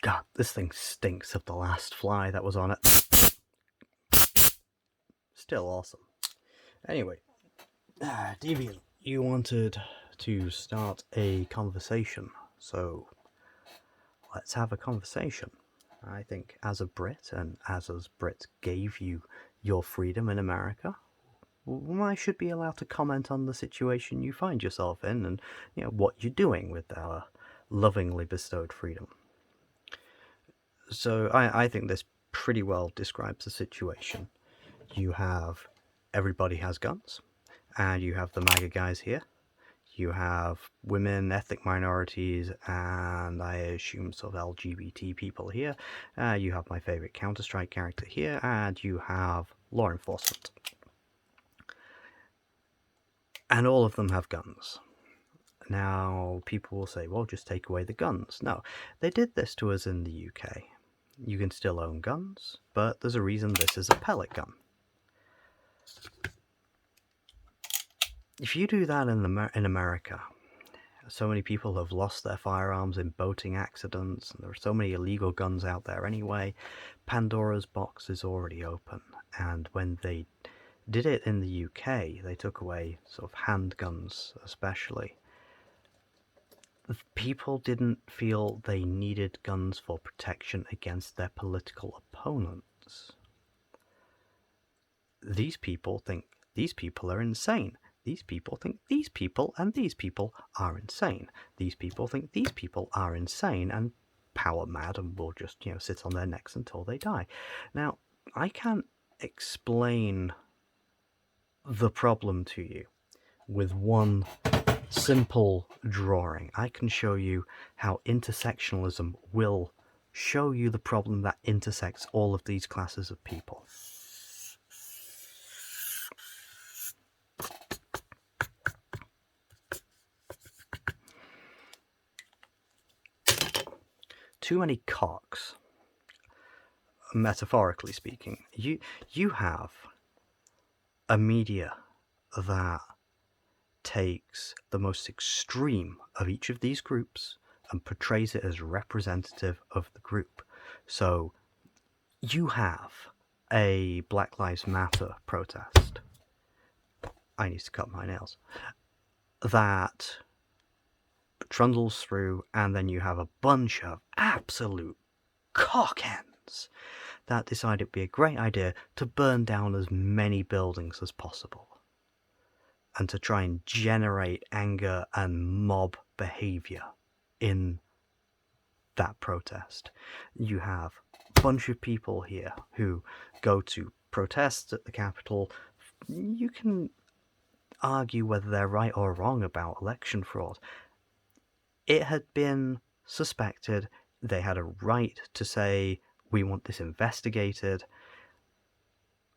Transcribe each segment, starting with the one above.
God, this thing stinks of the last fly that was on it. Still awesome. Anyway, Deviant, you wanted to start a conversation, so let's have a conversation. I think as a Brit, and as us Brits gave you your freedom in America, I should be allowed to comment on the situation you find yourself in and what you're doing with our lovingly bestowed freedom. So I think this pretty well describes the situation. You have everybody has guns, and you have the MAGA guys here. You have women, ethnic minorities, and I assume sort of LGBT people here. You have my favorite Counter-Strike character here, and you have law enforcement. And all of them have guns. Now, people will say, well, just take away the guns. No, they did this to us in the UK. You can still own guns, but there's a reason this is a pellet gun. If you do that in America, so many people have lost their firearms in boating accidents, and there are so many illegal guns out there anyway. Pandora's box is already open, and when they did it in the UK, they took away sort of handguns especially. People didn't feel they needed guns for protection against their political opponents. These people think these people are insane. These people think these people and these people are insane. These people think these people are insane and power mad and will just, sit on their necks until they die. Now, I can't explain the problem to you with one simple drawing. I can show you how intersectionalism will show you the problem that intersects all of these classes of people. Too many cocks, metaphorically speaking. You have a media that takes the most extreme of each of these groups and portrays it as representative of the group. So you have a Black Lives Matter protest. I need to cut my nails. That trundles through, and then you have a bunch of absolute cockends that decide it'd be a great idea to burn down as many buildings as possible and to try and generate anger and mob behavior in that protest. You have a bunch of people here who go to protests at the Capitol. You can argue whether they're right or wrong about election fraud. It had been suspected. They had a right to say, we want this investigated.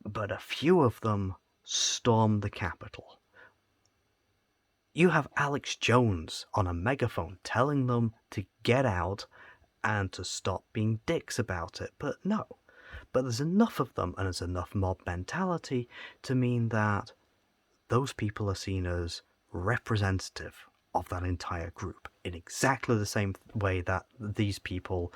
But a few of them stormed the Capitol. You have Alex Jones on a megaphone telling them to get out and to stop being dicks about it. But no. But there's enough of them, and there's enough mob mentality to mean that those people are seen as representative of that entire group in exactly the same way that these people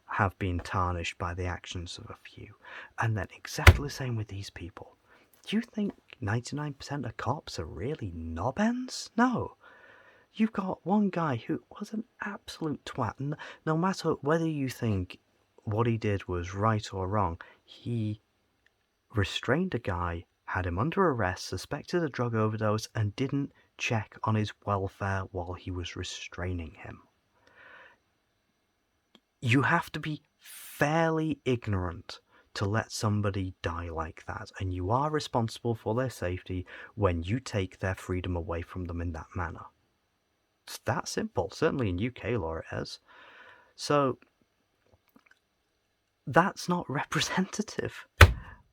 have been tarnished by the actions of a few. And then exactly the same with these people. Do you think 99% of cops are really knobends? No. You've got one guy who was an absolute twat. No matter whether you think what he did was right or wrong, he restrained a guy, had him under arrest, suspected a drug overdose, and didn't check on his welfare while he was restraining him. You have to be fairly ignorant to let somebody die like that, and you are responsible for their safety when you take their freedom away from them in that manner. It's that simple. Certainly in UK law it is. So that's not representative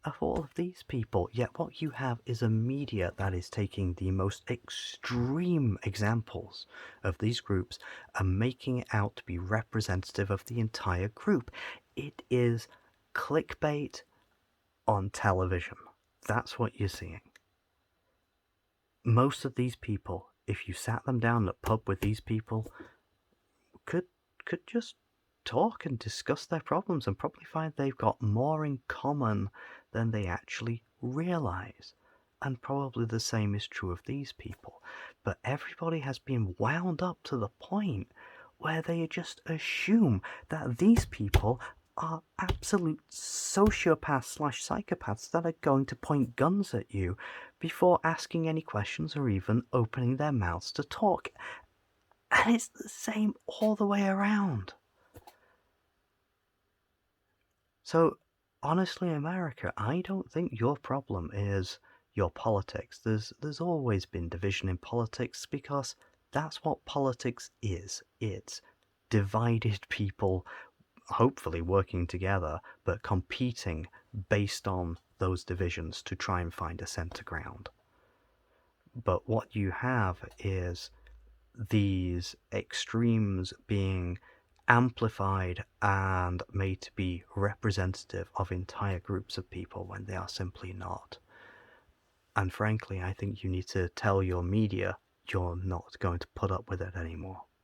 of all of these people. Yet what you have is a media that is taking the most extreme examples of these groups and making it out to be representative of the entire group. It is clickbait on television. That's what you're seeing. Most of these people, if you sat them down at a pub with these people, could just talk and discuss their problems and probably find they've got more in common than they actually realize. And probably the same is true of these people. But everybody has been wound up to the point where they just assume that these people are absolute sociopaths/psychopaths that are going to point guns at you before asking any questions or even opening their mouths to talk. And it's the same all the way around. So, honestly, America, I don't think your problem is your politics. There's always been division in politics because that's what politics is. It's divided people, hopefully working together, but competing based on those divisions to try and find a center ground. But what you have is these extremes being amplified and made to be representative of entire groups of people when they are simply not. And frankly, I think you need to tell your media you're not going to put up with it anymore.